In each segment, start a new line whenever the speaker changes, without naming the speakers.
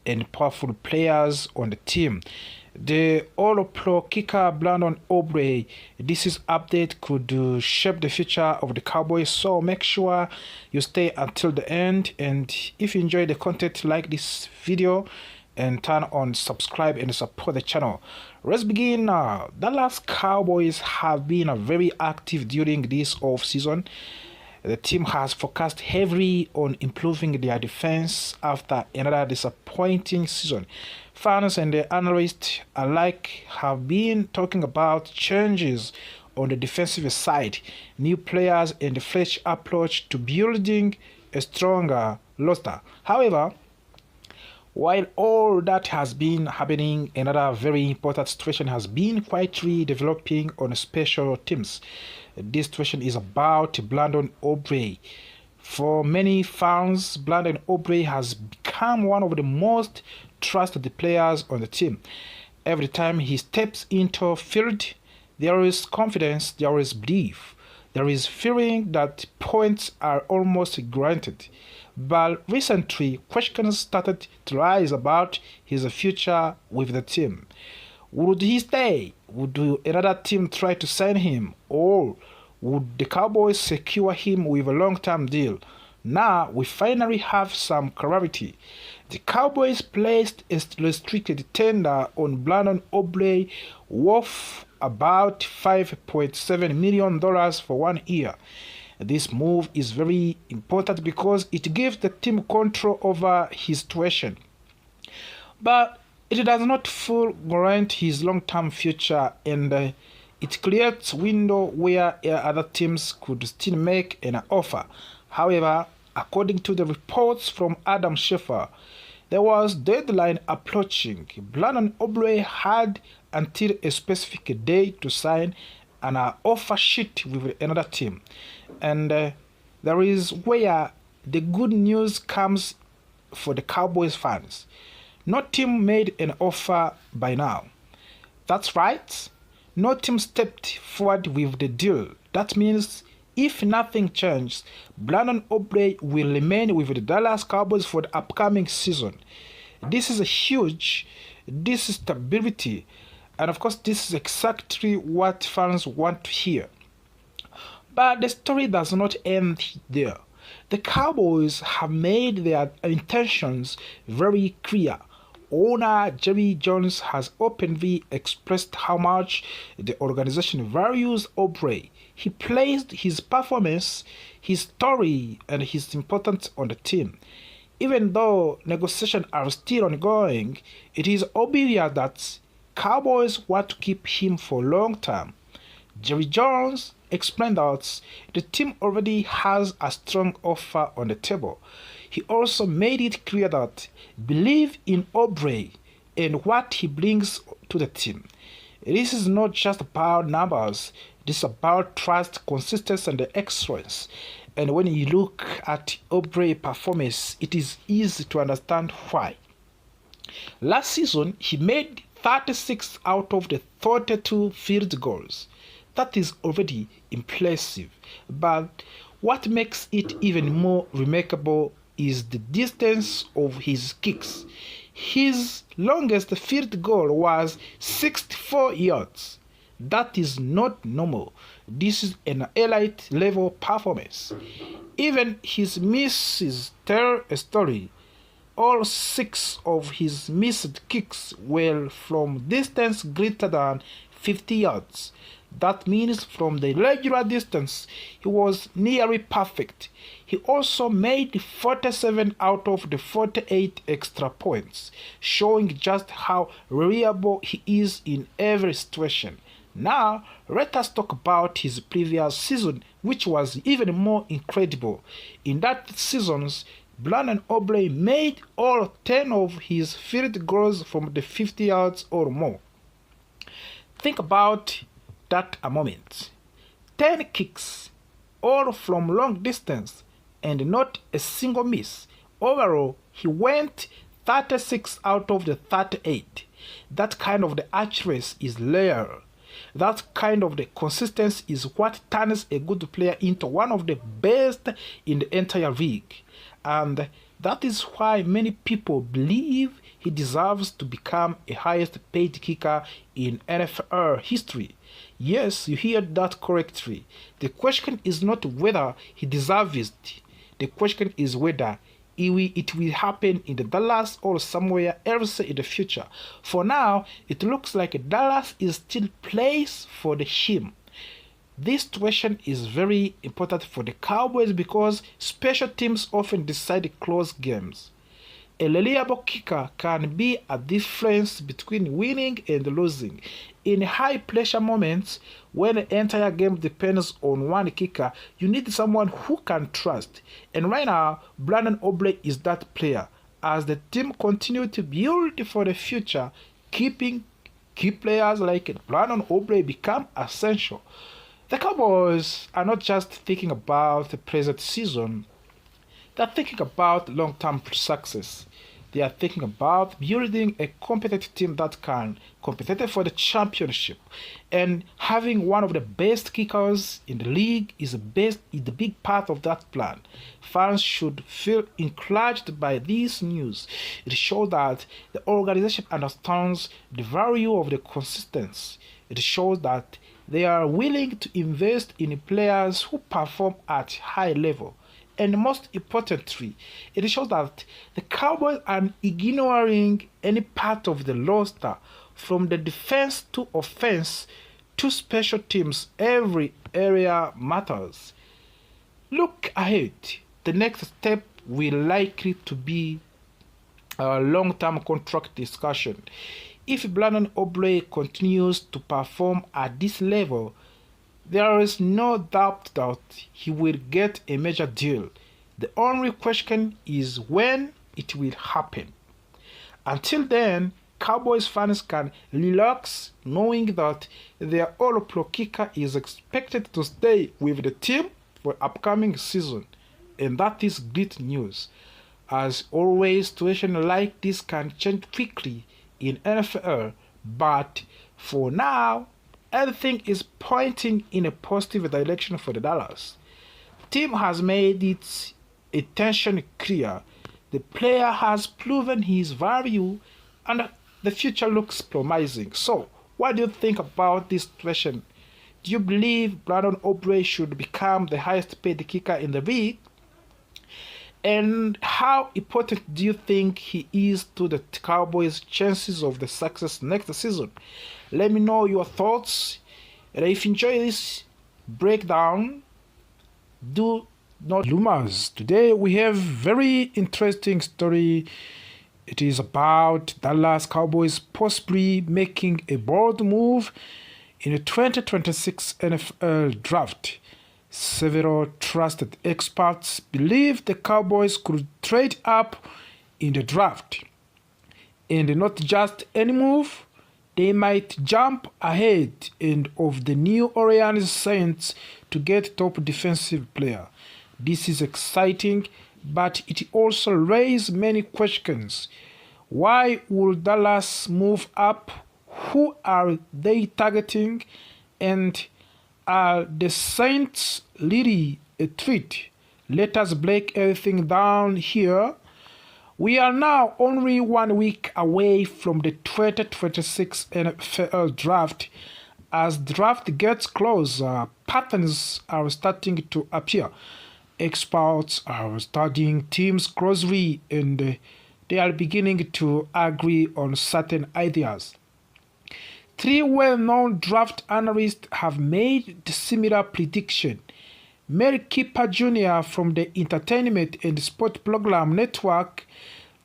and powerful players on the team. The All-Pro kicker Brandon Aubrey, this update could shape the future of the Cowboys, so make sure you stay until the end. And if you enjoy the content, like this video and turn on subscribe and support the channel. Let's begin now. Dallas Cowboys have been very active during this off-season. The team has focused heavily on improving their defense after another disappointing season. Fans and the analysts alike have been talking about changes on the defensive side, new players, and a fresh approach to building a stronger roster. However, while all that has been happening, another very important situation has been quietly developing on special teams. This situation is about Brandon Aubrey. For many fans, Brandon Aubrey has become one of the most trusted players on the team. Every time he steps into field, there is confidence, there is belief, there is feeling that points are almost granted. But recently, questions started to rise about his future with the team. Would he stay? Would another team try to sign him? Or would the Cowboys secure him with a long-term deal? Now we finally have some clarity. The Cowboys placed a restricted tender on Brandon Aubrey worth about $5.7 million for 1 year. This move is very important because it gives the team control over his situation. But it does not fully guarantee his long-term future, and it creates a window where other teams could still make an offer. However, according to the reports from Adam Schefter, there was deadline approaching. Brandon Aubrey had until a specific day to sign an offer sheet with another team. And there is where the good news comes for the Cowboys fans. No team made an offer by now. That's right. No team stepped forward with the deal. That means if nothing changes, Brandon Aubrey will remain with the Dallas Cowboys for the upcoming season. This is a huge, this is stability. And of course, this is exactly what fans want to hear. But the story does not end there. The Cowboys have made their intentions very clear. Owner Jerry Jones has openly expressed how much the organization values Aubrey. He placed his performance, his story, and his importance on the team. Even though negotiations are still ongoing, it is obvious that Cowboys want to keep him for long term. Jerry Jones explained that the team already has a strong offer on the table. He also made it clear that believe in Aubrey and what he brings to the team. This is not just about numbers, this is about trust, consistency, and excellence. And when you look at Aubrey's performance, it is easy to understand why. Last season, he made 36 out of the 32 field goals. That is already impressive. But what makes it even more remarkable is the distance of his kicks. His longest field goal was 64 yards. That is not normal. This is an elite level performance. Even his misses tell a story. All 6 of his missed kicks were from distance greater than 50 yards. That means from the regular distance, he was nearly perfect. He also made 47 out of the 48 extra points, showing just how reliable he is in every situation. Now, let us talk about his previous season, which was even more incredible. In that season, Brandon Aubrey made all 10 of his field goals from the 50 yards or more. Think about that a moment. 10 kicks, all from long distance, and not a single miss. Overall, he went 36 out of the 38. That kind of the accuracy is rare. That kind of the consistency is what turns a good player into one of the best in the entire league. And That is why many people believe he deserves to become a highest paid kicker in NFL history. Yes, you heard that correctly. The question is not whether he deserves it. The question is whether it will happen in the Dallas or somewhere else in the future. For now, it looks like Dallas is still place for the him. This situation is very important for the Cowboys because special teams often decide close games. A reliable kicker can be a difference between winning and losing. In high pressure moments, when the entire game depends on one kicker, you need someone who can trust. And right now, Brandon Aubrey is that player. As the team continues to build for the future, keeping key players like Brandon Aubrey become essential. The Cowboys are not just thinking about the present season, they are thinking about long-term success. They are thinking about building a competent team that can compete for the championship. And having one of the best kickers in the league is the big part of that plan. Fans should feel encouraged by this news. It shows that the organization understands the value of the consistency. It shows that they are willing to invest in players who perform at high level. And most importantly, it shows that the Cowboys are ignoring any part of the roster, from the defense to offense to special teams. Every area matters. Look ahead. The next step will likely to be a long-term contract discussion. If Brandon Aubrey continues to perform at this level, there is no doubt that he will get a major deal. The only question is when it will happen. Until then, Cowboys fans can relax knowing that their all-pro kicker is expected to stay with the team for upcoming season. And that is great news. As always, situations like this can change quickly in NFL, but for now, everything is pointing in a positive direction for the Dallas. Team has made its intention clear. The player has proven his value and the future looks promising. So, what do you think about this situation? Do you believe Brandon Aubrey should become the highest paid kicker in the league? And how important do you think he is to the Cowboys' chances of the success next season? Let me know your thoughts. And if you enjoy this breakdown, do not rumors. Today we have very interesting story. It is about Dallas Cowboys possibly making a bold move in the 2026 NFL draft. Several trusted experts believe the Cowboys could trade up in the draft. And not just any move, they might jump ahead of the New Orleans Saints to get top defensive player. This is exciting, but it also raises many questions. Why would Dallas move up? Who are they targeting? And are the Saints really a threat? Let us break everything down here. We are now only 1 week away from the 2026 NFL draft. As draft gets closer, patterns are starting to appear. Experts are studying teams closely and they are beginning to agree on certain ideas. 3 well-known draft analysts have made similar prediction. Mel Kiper Jr. from the Entertainment and Sport Program Network,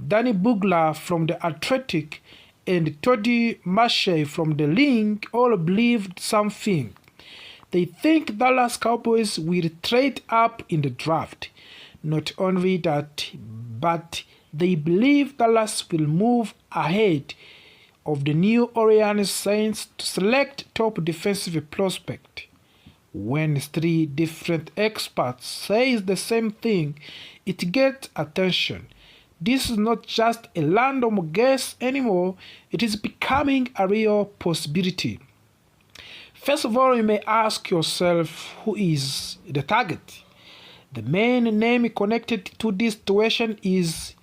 Danny Bugler from The Athletic, and Toddy Mache from The Link all believed something. They think Dallas Cowboys will trade up in the draft. Not only that, but they believe Dallas will move ahead of the New Orleans Saints to select top defensive prospect. When 3 different experts say the same thing, it gets attention. This is not just a random guess anymore, it is becoming a real possibility. First of all, you may ask yourself, who is the target? The main name connected to this situation is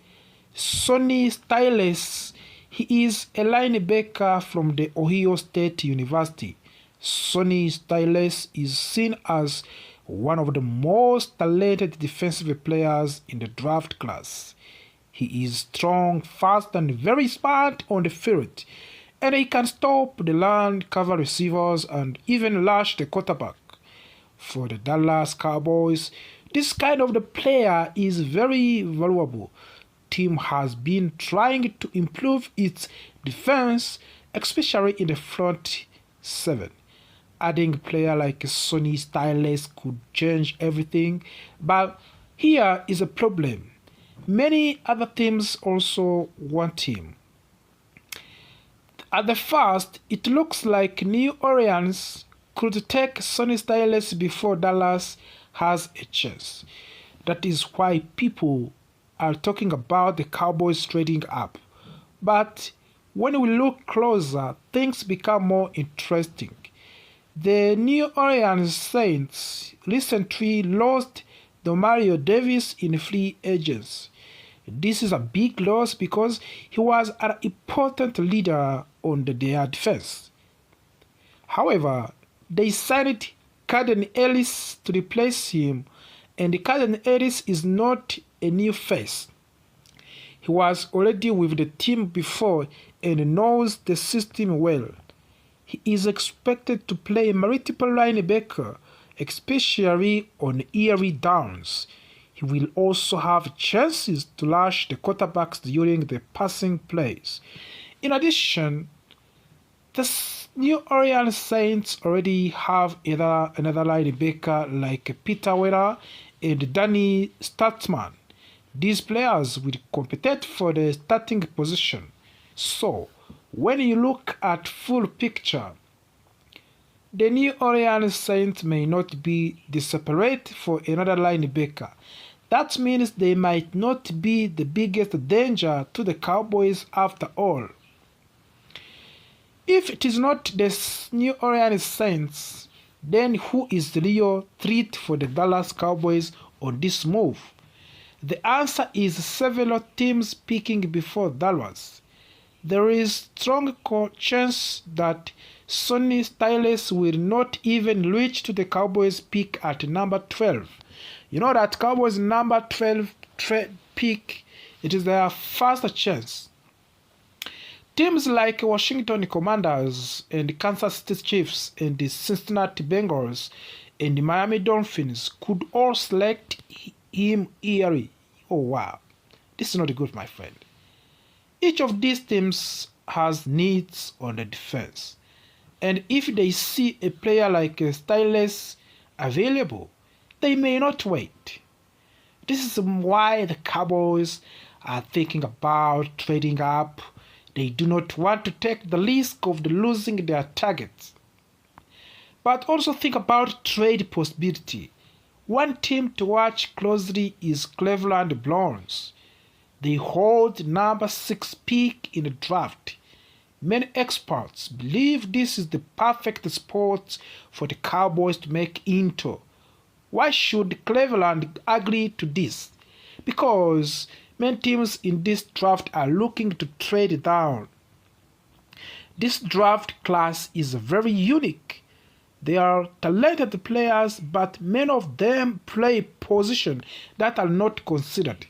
Sonny Styles. He is a linebacker from the Ohio State University. Sonny Styles is seen as one of the most talented defensive players in the draft class. He is strong, fast, and very smart on the field, and he can stop the run, cover receivers, and even rush the quarterback. For the Dallas Cowboys, this kind of the player is very valuable. Team has been trying to improve its defense, especially in the front seven. Adding a player like Sonny Styles could change everything, but here is a problem. Many other teams also want him. At the first, it looks like New Orleans could take Sonny Styles before Dallas has a chance. That is why people are talking about the Cowboys trading up. But when we look closer, things become more interesting. The New Orleans Saints recently lost Mario Davis in free agents. This is a big loss because he was an important leader on their defense. However, they signed Caden Ellis to replace him, and Caden Ellis is not a new face. He was already with the team before and knows the system well. He is expected to play multiple linebacker, especially on early downs. He will also have chances to rush the quarterbacks during the passing plays. In addition, the New Orleans Saints already have another linebacker like Peter Weller and Danny Statsman. These players will compete for the starting position. So, when you look at full picture, the New Orleans Saints may not be desperate for another linebacker. That means they might not be the biggest danger to the Cowboys after all. If it is not the New Orleans Saints, then who is the real threat for the Dallas Cowboys on this move? The answer is several teams picking before Dallas. There is strong chance that Sonny Styles will not even reach to the Cowboys pick at number 12. You know that Cowboys number 12 pick, it is their first chance. Teams like Washington Commanders and Kansas City Chiefs and the Cincinnati Bengals and the Miami Dolphins could all select him early. Oh wow, this is not good, my friend. Each of these teams has needs on the defense, and if they see a player like Styles available, they may not wait. This is why the Cowboys are thinking about trading up. They do not want to take the risk of losing their targets. But also think about trade possibility. One team to watch closely is Cleveland Browns. They hold number 6 pick in the draft. Many experts believe this is the perfect spot for the Cowboys to make into. Why should Cleveland agree to this? Because many teams in this draft are looking to trade down. This draft class is very unique. They are talented players, but many of them play positions that are not considered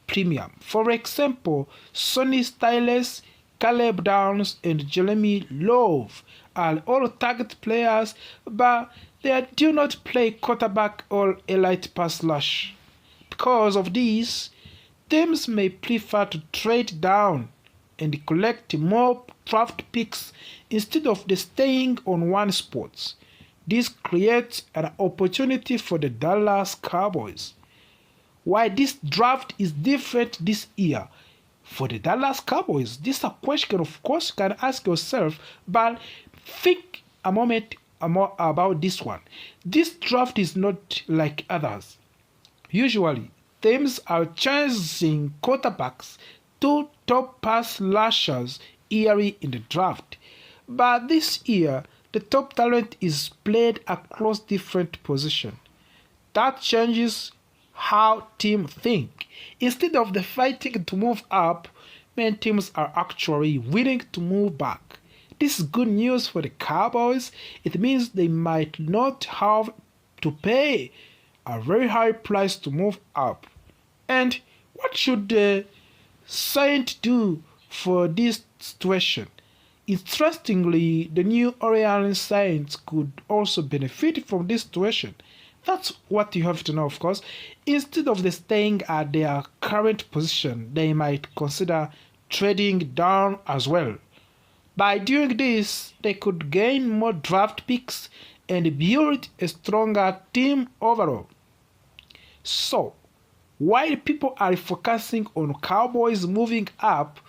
premium. For example, Sonny Styles, Caleb Downs, and Jeremy Love are all target players, but they do not play quarterback or elite pass rush. Because of this, teams may prefer to trade down and collect more draft picks instead of staying on one spot. This creates an opportunity for the Dallas Cowboys. Why this draft is different this year? For the Dallas Cowboys, this is a question, of course, you can ask yourself, but think a moment more about this one. This draft is not like others. Usually, teams are chasing quarterbacks to top pass rushers early in the draft. But this year, the top talent is played across different positions. That changes how teams think. Instead of the fighting to move up, many teams are actually willing to move back. This is good news for the Cowboys. It means they might not have to pay a very high price to move up. And what should the Saints do for this situation? Interestingly, the New Orleans Saints could also benefit from this situation. That's what you have to know, of course. Instead of staying at their current position, they might consider trading down as well. By doing this, they could gain more draft picks and build a stronger team overall. So, while people are focusing on Cowboys moving up,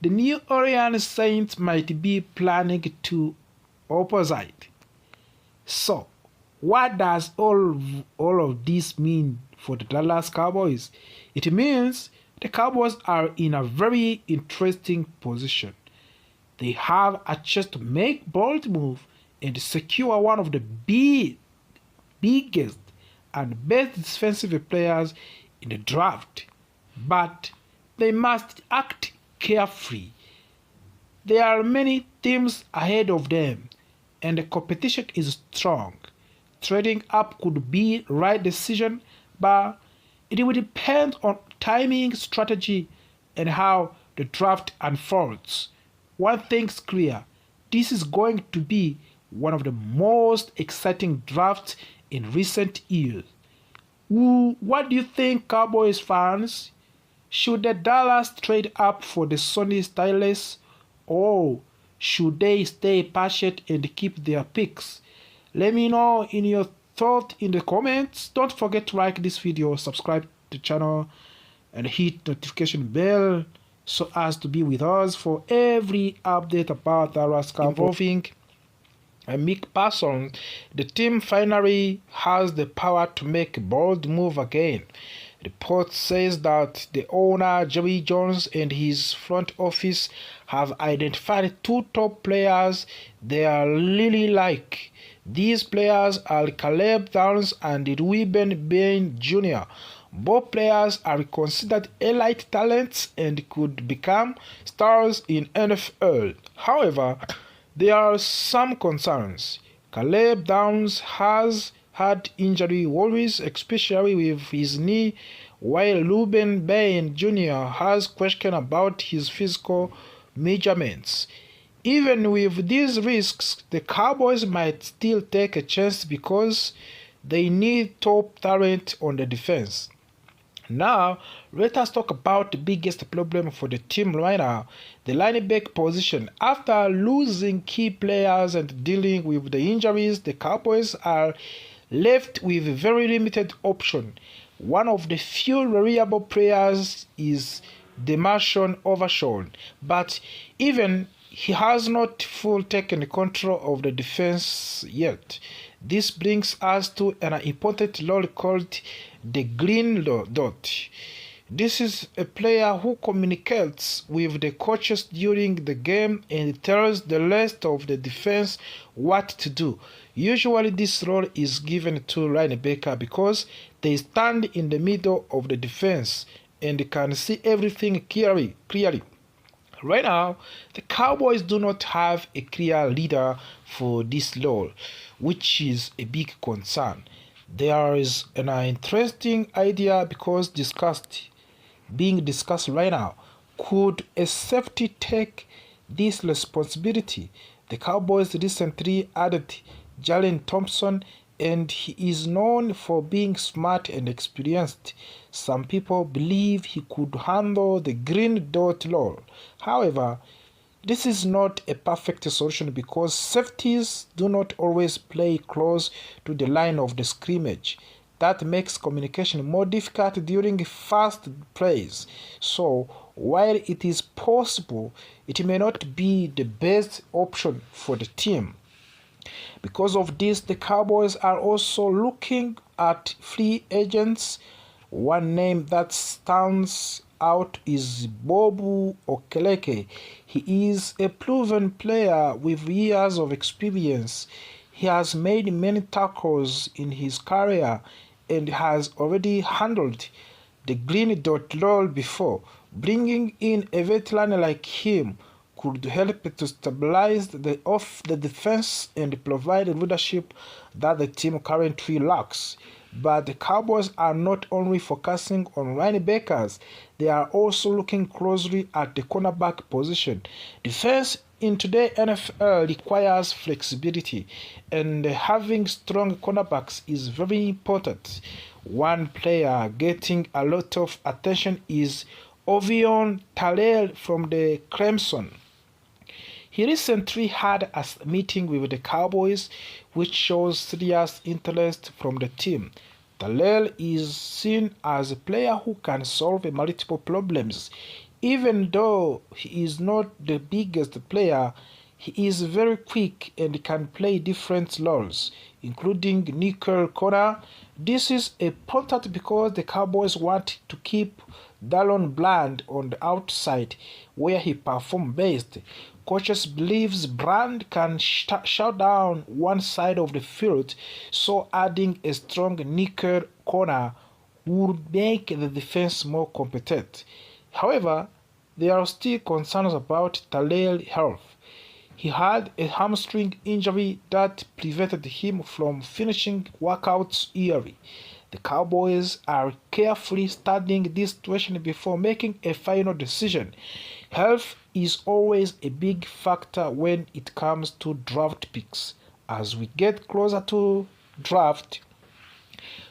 the New Orleans Saints might be planning to opposite. So, what does all of this mean for the Dallas Cowboys? It means the Cowboys are in a very interesting position. They have a chance to make bold move and secure one of the biggest and best defensive players in the draft. But they must act carefully. There are many teams ahead of them, and the competition is strong. Trading up could be the right decision, but it will depend on timing, strategy, and how the draft unfolds. One thing's clear, this is going to be one of the most exciting drafts in recent years. What do you think, Cowboys fans? Should the Dallas trade up for the Sonny Styles, or should they stay patient and keep their picks? Let me know in your thought in the comments. Don't forget to like this video, subscribe to the channel, and hit notification bell so as to be with us for every update about Dallas Cowboys involving a Mick Parsons. The team finally has the power to make a bold move again. Report says that the owner Jerry Jones and his front office have identified two top players they are really like. These players are Caleb Downs and Ruben Bain Jr. Both players are considered elite talents and could become stars in NFL. However, there are some concerns. Caleb Downs has had injury worries, especially with his knee, while Ruben Bain Jr. has questions about his physical measurements. Even with these risks, the Cowboys might still take a chance because they need top talent on the defense. Now, let us talk about the biggest problem for the team right now, the linebacker position. After losing key players and dealing with the injuries, the Cowboys are left with very limited option. One of the few reliable players is Demarshon Overshawn, but even he has not fully taken control of the defense yet. This brings us to an important role called the green dot. This is a player who communicates with the coaches during the game and tells the rest of the defense what to do. Usually this role is given to linebacker because they stand in the middle of the defense and can see everything clearly. Right now, the Cowboys do not have a clear leader for this role, which is a big concern. There is an interesting idea being discussed right now. Could a safety take this responsibility? The Cowboys recently added Jalen Thompson, and he is known for being smart and experienced. Some people believe he could handle the green dot role. However, this is not a perfect solution because safeties do not always play close to the line of the scrimmage. That makes communication more difficult during fast plays. So, while it is possible, it may not be the best option for the team. Because of this, the Cowboys are also looking at free agents. One name that stands out is Bobu Okeleke. He is a proven player with years of experience. He has made many tackles in his career and has already handled the green dot role before. Bringing in a veteran like him could help to stabilize the defense and provide the leadership that the team currently lacks. But the Cowboys are not only focusing on linebackers, they are also looking closely at the cornerback position. Defense in today's NFL requires flexibility, and having strong cornerbacks is very important. One player getting a lot of attention is Ovion Tallel from the Clemson. He recently had a meeting with the Cowboys, which shows serious interest from the team. Tallel is seen as a player who can solve multiple problems. Even though he is not the biggest player, he is very quick and can play different roles, including nickel corner. This is important because the Cowboys want to keep Dallon Bland on the outside, where he performs best. Coaches believes Brand can shut down one side of the field, so adding a strong nickel corner would make the defense more competent. However, there are still concerns about Tallel's health. He had a hamstring injury that prevented him from finishing workouts early. The Cowboys are carefully studying this situation before making a final decision. Health is always a big factor when it comes to draft picks. As we get closer to draft,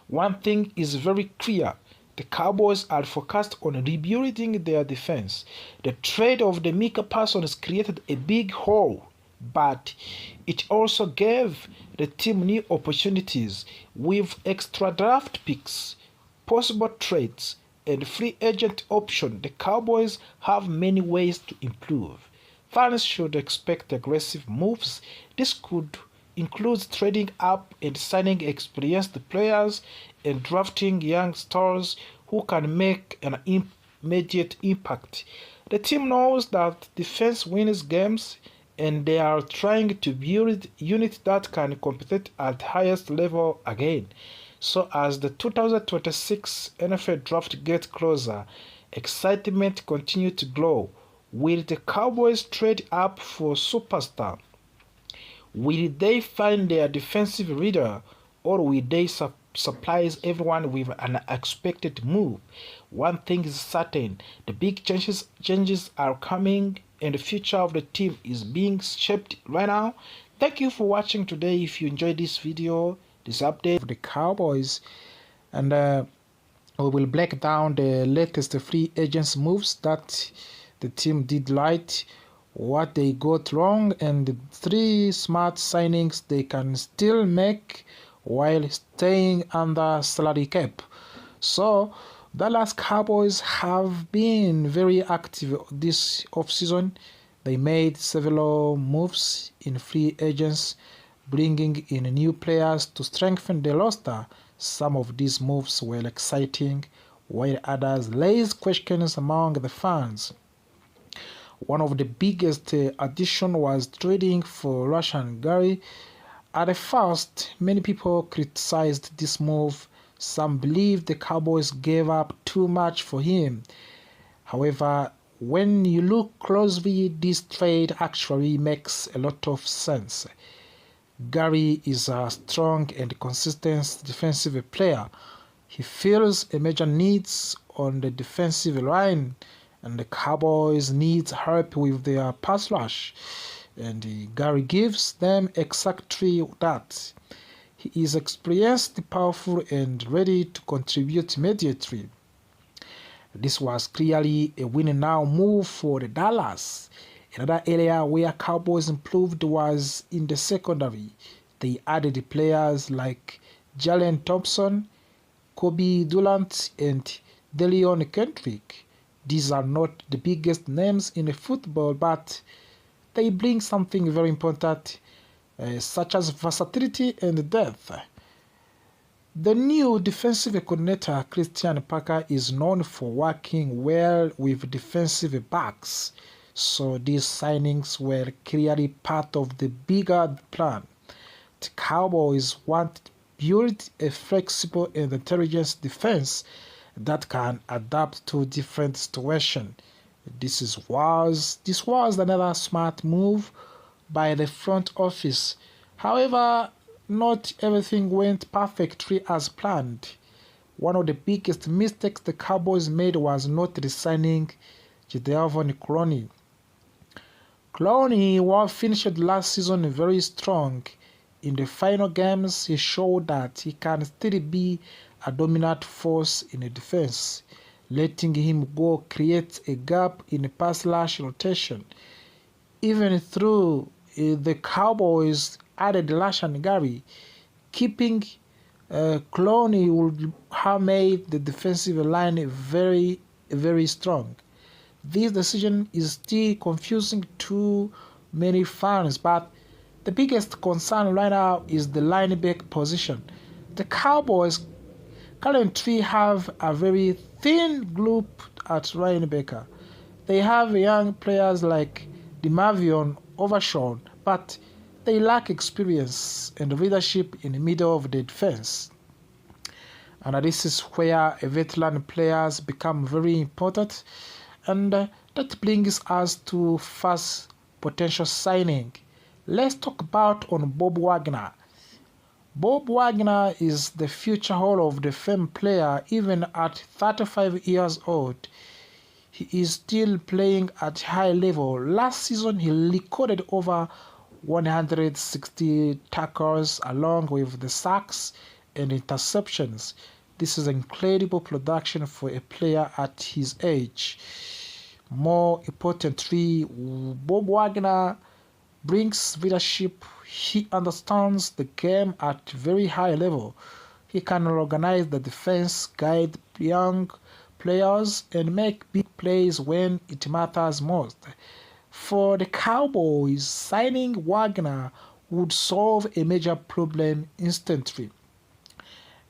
one thing is very clear. The Cowboys are focused on rebuilding their defense. The trade of the Micah Parsons created a big hole, but it also gave the team new opportunities. With extra draft picks, possible trades, and free agent option, the Cowboys have many ways to improve. Fans should expect aggressive moves. This could include trading up and signing experienced players and drafting young stars who can make an immediate impact. The team knows that defense wins games, and they are trying to build units that can compete at the highest level again. So as the 2026 NFL draft gets closer, excitement continues to grow. Will the Cowboys trade up for superstar? Will they find their defensive leader, or will they surprise everyone with an unexpected move? One thing is certain, the big changes are coming, and the future of the team is being shaped right now. Thank you for watching today. If you enjoyed this video, this update of the Cowboys, and we will break down the latest free agents moves that the team did right, what they got wrong, and the 3 smart signings they can still make while staying under salary cap. So Dallas Cowboys have been very active this offseason. They made several moves in free agents, bringing in new players to strengthen the roster. Some of these moves were exciting, while others raised questions among the fans. One of the biggest additions was trading for Russian Gary. At first, many people criticized this move. Some believed the Cowboys gave up too much for him. However, when you look closely, this trade actually makes a lot of sense. Gary is a strong and consistent defensive player. He fills a major needs on the defensive line, and the Cowboys need help with their pass rush, and Gary gives them exactly that. He is experienced, powerful, and ready to contribute immediately. This was clearly a win-now move for the Dallas. Another area where Cowboys improved was in the secondary. They added players like Jalen Thompson, Kobe Durant, and Delion Kendrick. These are not the biggest names in football, but they bring something very important, such as versatility and depth. The new defensive coordinator, Christian Parker, is known for working well with defensive backs, so these signings were clearly part of the bigger plan. The Cowboys want to build a flexible and intelligent defense that can adapt to different situations. This was another smart move by the front office. However, not everything went perfectly as planned. One of the biggest mistakes the Cowboys made was not re-signing Jadeveon Clowney. Clowney finished last season very strong. In the final games, he showed that he can still be a dominant force in the defense. Letting him go creates a gap in pass rush rotation. Even through the Cowboys added Lashan Gary, keeping Clowney would have made the defensive line very, very strong. This decision is still confusing to many fans, but the biggest concern right now is the linebacker position. The Cowboys currently have a very thin group at linebacker. They have young players like DeMarvion Overshawn, but they lack experience and leadership in the middle of the defense. And this is where veteran players become very important. And that brings us to first potential signing. Let's talk about on Bob Wagner. Bob Wagner is the future Hall of the Fame player. Even at 35 years old, he is still playing at high level. Last season, he recorded over 160 tackles along with the sacks and interceptions. This is incredible production for a player at his age. More importantly, Bob Wagner brings leadership. He understands the game at very high level. He can organize the defense, guide young players, and make big plays when it matters most. For the Cowboys, signing Wagner would solve a major problem instantly.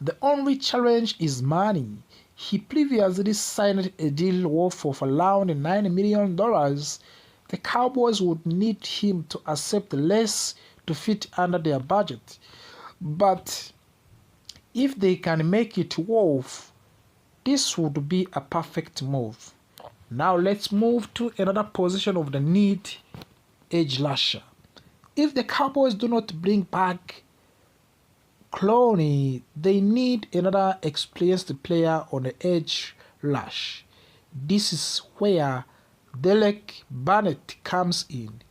The only challenge is money. He previously signed a deal worth of around $9 million. The Cowboys would need him to accept less to fit under their budget. But if they can make it worth, this would be a perfect move. Now let's move to another position of the need, edge rusher. If the Cowboys do not bring back Clowney, they need another experienced player on the edge rush. This is where Derek Barnett comes in.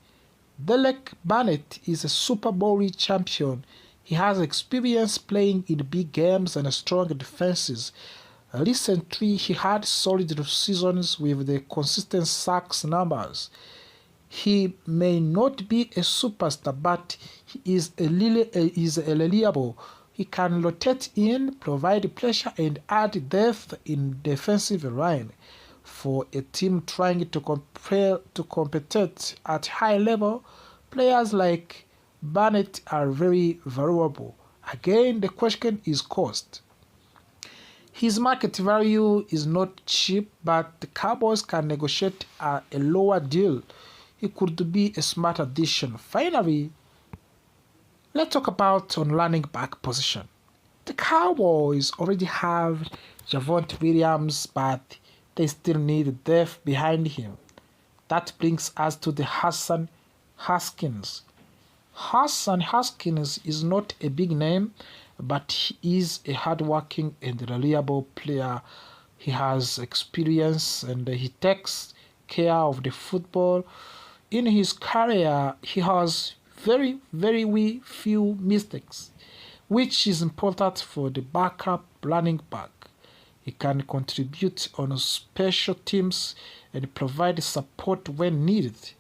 Derek Barnett is a Super Bowl champion. He has experience playing in big games and strong defenses. Recently, he had solid seasons with the consistent sacks numbers. He may not be a superstar, but he is reliable. He can rotate in, provide pressure, and add depth in defensive line. For a team trying to compete at high level, players like Barnett are very valuable. Again, the question is cost. His market value is not cheap, but the Cowboys can negotiate a lower deal. He could be a smart addition. Finally, let's talk on running back position. The Cowboys already have Javonte Williams, but they still need depth behind him. That brings us to the Hassan Haskins. Hassan Haskins is not a big name, but he is a hardworking and reliable player. He has experience and he takes care of the football. In his career, he has very, very few mistakes, which is important for the backup running back. He can contribute on special teams and provide support when needed.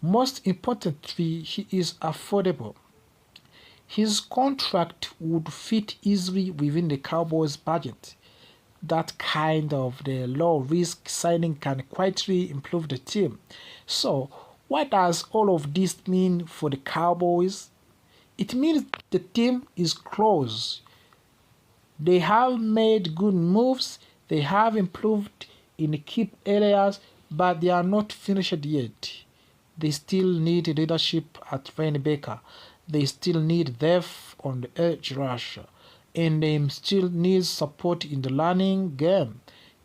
Most importantly, he is affordable. His contract would fit easily within the Cowboys' budget. That kind of the low-risk signing can quietly improve the team. So, what does all of this mean for the Cowboys? It means the team is close. They have made good moves, they have improved in key areas, but they are not finished yet. They still need leadership at linebacker. They still need depth on the edge rusher. and still needs support in the learning game.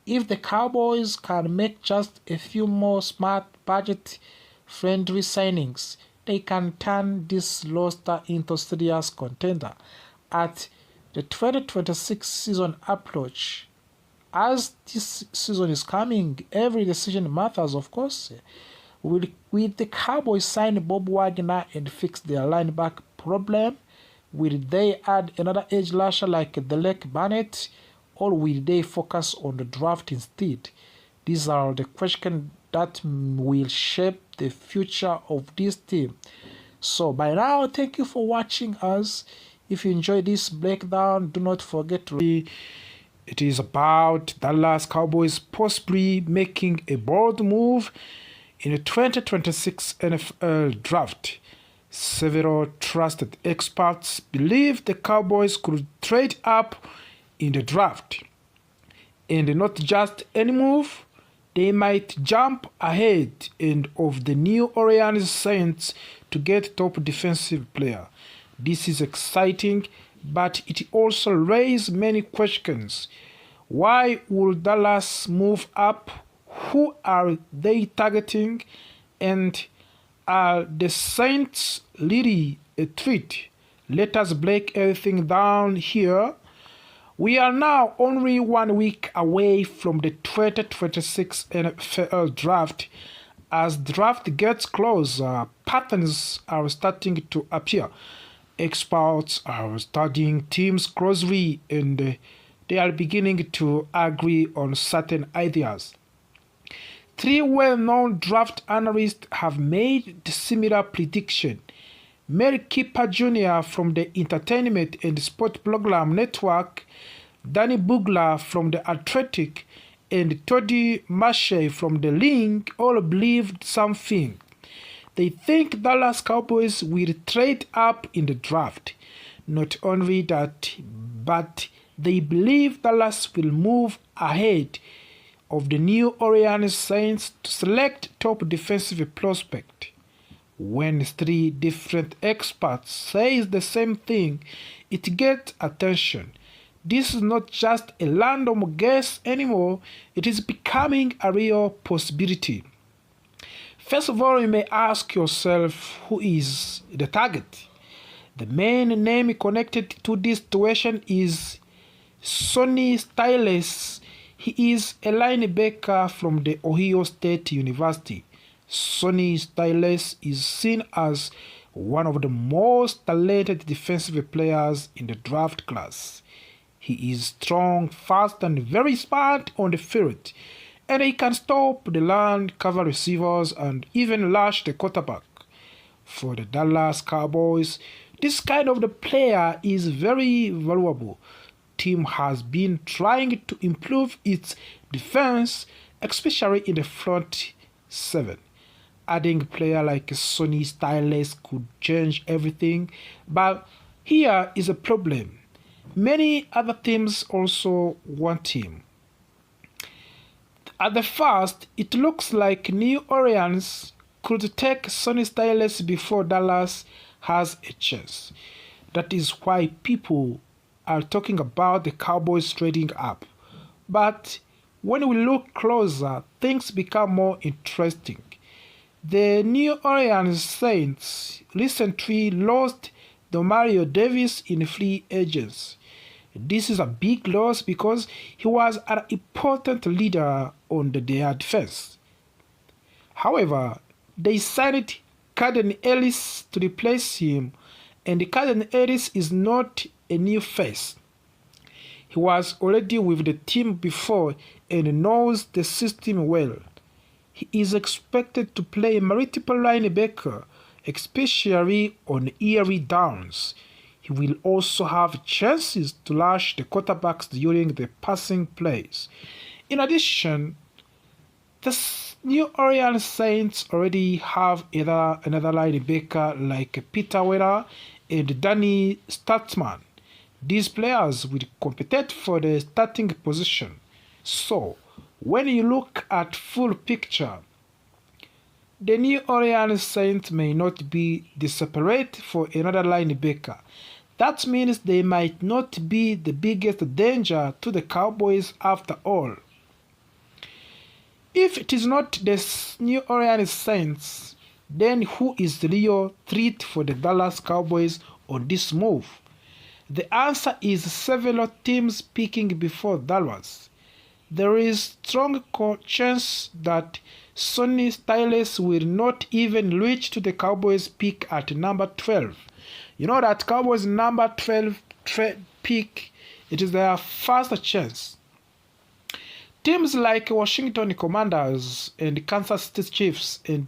If the Cowboys can make just a few more smart budget-friendly signings, they can turn this roster into serious contender at the 2026 season approach. As this season is coming, every decision matters, of course. Will the Cowboys sign Bob Wagner and fix their linebacker problem? Will they add another edge rusher like Delek Barnett, or will they focus on the draft instead? These are the questions that will shape the future of this team. So by now, thank you for watching us. If you enjoyed this breakdown, do not forget to... It is about Dallas Cowboys possibly making a bold move in the 2026 NFL Draft. Several trusted experts believe the Cowboys could trade up in the draft. And not just any move, they might jump ahead of the New Orleans Saints to get top defensive player. This is exciting, but it also raises many questions. Why would Dallas move up? Who are they targeting? And are the Saints really a threat? Let us break everything down here. We are now only 1 week away from the 2026 NFL Draft. As the draft gets closer, patterns are starting to appear. Experts are studying teams closely and they are beginning to agree on certain ideas. 3 well-known draft analysts have made similar prediction. Mel Kiper Jr. from the Entertainment and Sport Program Network, Danny Bugler from The Athletic, and Toddy Mache from The Link all believed something. They think Dallas Cowboys will trade up in the draft. Not only that, but they believe Dallas will move ahead of the New Orleans Saints to select top defensive prospect. When 3 different experts say the same thing, it gets attention. This is not just a random guess anymore, it is becoming a real possibility. First of all, you may ask yourself, who is the target? The main name connected to this situation is Sonny Styles. He is a linebacker from the Ohio State University. Sonny Styles is seen as one of the most talented defensive players in the draft class. He is strong, fast, and very smart on the field, and he can stop the run, cover receivers, and even rush the quarterback. For the Dallas Cowboys, this kind of the player is very valuable. Team has been trying to improve its defense, especially in the front 7. Adding a player like Sonny Styles could change everything, but here is a problem. Many other teams also want him. At the first, it looks like New Orleans could take Sonny Styles before Dallas has a chance. That is why people are talking about the Cowboys trading up. But when we look closer, things become more interesting. The New Orleans Saints recently lost Mario Davis in free agents. This is a big loss because he was an important leader on their defense. However, they signed Caden Ellis to replace him, and Caden Ellis is not a new face. He was already with the team before and knows the system well. He is expected to play multiple linebacker, especially on early downs. He will also have chances to rush the quarterbacks during the passing plays. In addition, the New Orleans Saints already have another linebacker like Peter Weller and Danny Statsman. These players will compete for the starting position. So, when you look at full picture, the New Orleans Saints may not be desperate for another linebacker. That means they might not be the biggest danger to the Cowboys after all. If it is not the New Orleans Saints, then who is the real threat for the Dallas Cowboys on this move? The answer is several teams picking before Dallas. There is strong chance that Sonny Styles will not even reach to the Cowboys pick at number 12. You know that Cowboys number 12 pick, it is their first chance. Teams like Washington Commanders and Kansas City Chiefs and